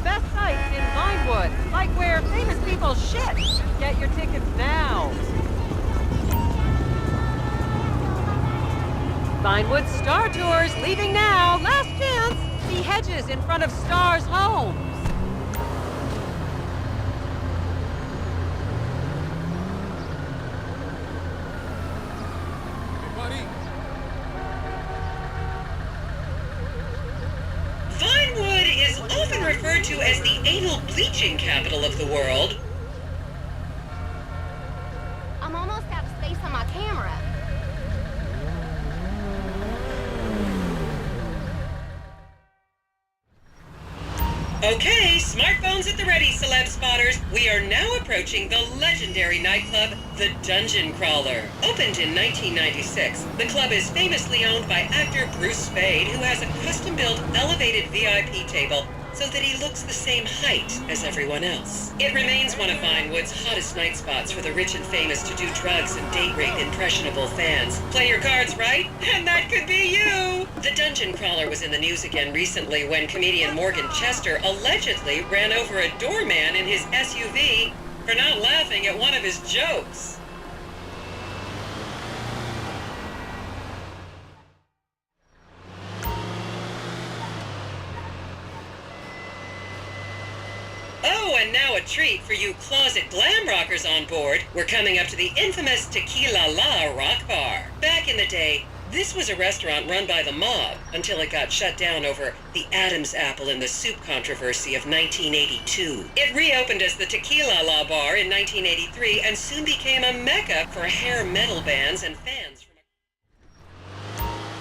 best sites in Vinewood, like where famous people shit. Get your tickets now. Vinewood Star Tours leaving now. Last chance. See hedges in front of Star's homes. Vinewood is often referred to as the anal bleaching capital of the world. I'm almost out of space on my camera. Okay, smartphones at the ready, celeb spotters. We are now approaching the legendary nightclub, the Dungeon Crawler. Opened in 1996, the club is famously owned by actor Bruce Spade, who has a custom-built elevated VIP table so that he looks the same height as everyone else. It remains one of Vinewood's hottest night spots for the rich and famous to do drugs and date rape impressionable fans. Play your cards right, and that could be you! The Dungeon Crawler was in the news again recently when comedian Morgan Chester allegedly ran over a doorman in his SUV for not laughing at one of his jokes. Oh, and now a treat for you closet glam rockers on board. We're coming up to the infamous Tequila La Rock Bar. Back in the day, this was a restaurant run by the mob until it got shut down over the Adam's apple in the soup controversy of 1982. It reopened as the Tequila La Bar in 1983 and soon became a mecca for hair metal bands and fans.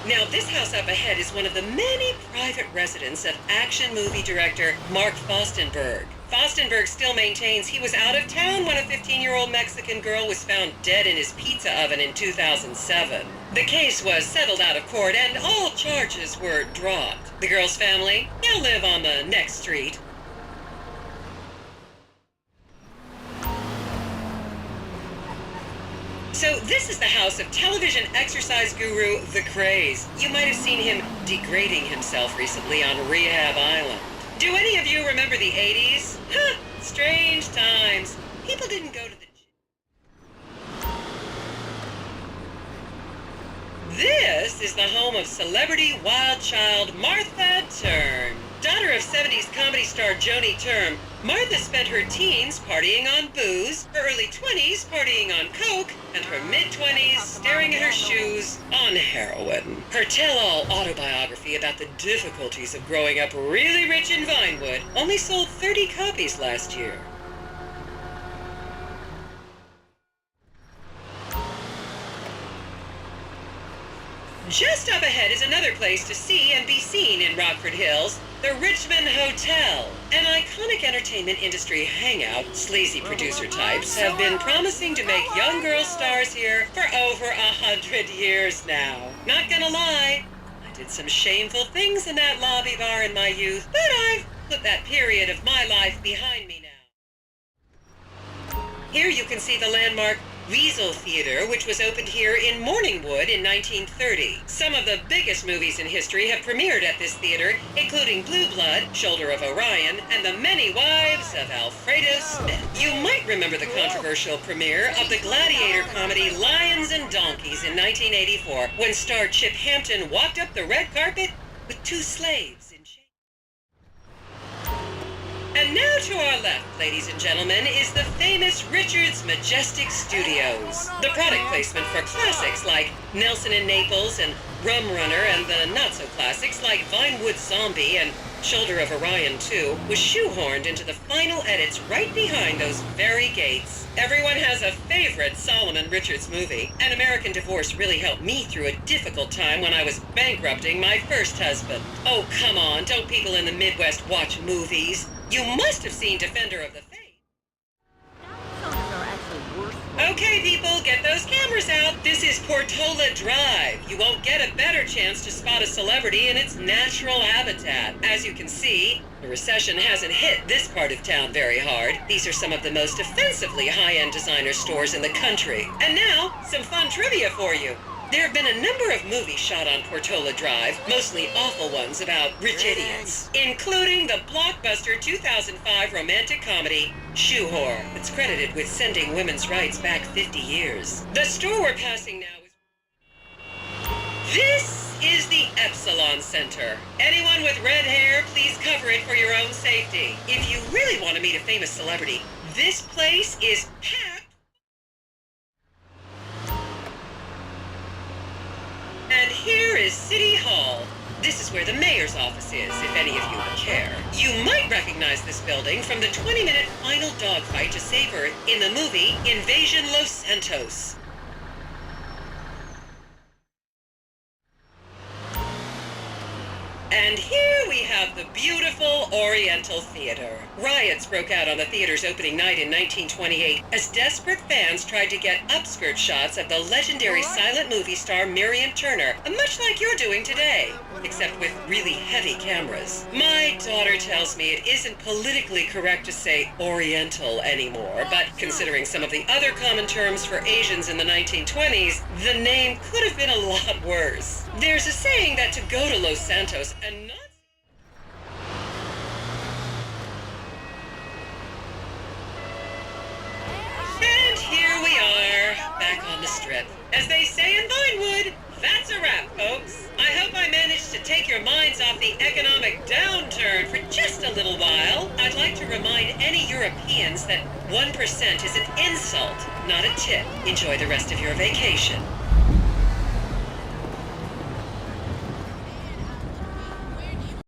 Now, this house up ahead is one of the many private residences of action movie director Mark Fostenberg. Fostenberg still maintains he was out of town when a 15-year-old Mexican girl was found dead in his pizza oven in 2007. The case was settled out of court and all charges were dropped. The girl's family now live on the next street. So this is the house of television exercise guru The Craze. You might have seen him degrading himself recently on Rehab Island. Do any of you remember the 80s? Huh, strange times. People didn't go to the gym. This is the home of celebrity wild child Martha Turm. Daughter of 70s comedy star Joni Turm, Martha spent her teens partying on booze, her early 20s partying on coke, and her mid-20s staring at her shoes on heroin. Her tell-all autobiography about the difficulties of growing up really rich in Vinewood only sold 30 copies last year. Just up ahead is another place to see and be seen in Rockford Hills, the Richmond Hotel. An iconic entertainment industry hangout, sleazy producer types have been promising to make young girl stars here for over 100 years now. Not gonna lie, I did some shameful things in that lobby bar in my youth, but I've put that period of my life behind me now. Here you can see the landmark Weasel Theater, which was opened here in Morningwood in 1930. Some of the biggest movies in history have premiered at this theater, including Blue Blood, Shoulder of Orion, and The Many Wives of Alfredo Smith. You might remember the controversial premiere of the gladiator comedy Lions and Donkeys in 1984, when star Chip Hampton walked up the red carpet with two slaves in chains. And now to our left, ladies and gentlemen, is the famous Richards Majestic Studios. The product placement for classics like Nelson and Naples and Rum Runner, and the not-so-classics like Vinewood Zombie and Shoulder of Orion 2 was shoehorned into the final edits right behind those very gates. Everyone has a favorite Solomon Richards movie. An American Divorce really helped me through a difficult time when I was bankrupting my first husband. Oh, come on, don't people in the Midwest watch movies? You must have seen Defender of the Faith. Okay, people, get those cameras out. This is Portola Drive. You won't get a better chance to spot a celebrity in its natural habitat. As you can see, the recession hasn't hit this part of town very hard. These are some of the most offensively high-end designer stores in the country. And now, some fun trivia for you. There have been a number of movies shot on Portola Drive, mostly awful ones about rich idiots, including the blockbuster 2005 romantic comedy, Shoe Whore. It's credited with sending women's rights back 50 years. The store we're passing now is... This is the Epsilon Center. Anyone with red hair, please cover it for your own safety. If you really want to meet a famous celebrity, this place is packed. And here is City Hall. This is where the mayor's office is, if any of you care. You might recognize this building from the 20-minute final dogfight to save Earth in the movie Invasion Los Santos. And here we have the beautiful Oriental Theater. Riots broke out on the theater's opening night in 1928 as desperate fans tried to get upskirt shots of the legendary silent movie star Miriam Turner, much like you're doing today, except with really heavy cameras. My daughter tells me it isn't politically correct to say Oriental anymore, but considering some of the other common terms for Asians in the 1920s, the name could have been a lot worse. There's a saying that to go to Los Santos and not... And here we are, back on the strip. As they say in Vinewood, that's a wrap, folks. I hope I managed to take your minds off the economic downturn for just a little while. I'd like to remind any Europeans that 1% is an insult, not a tip. Enjoy the rest of your vacation.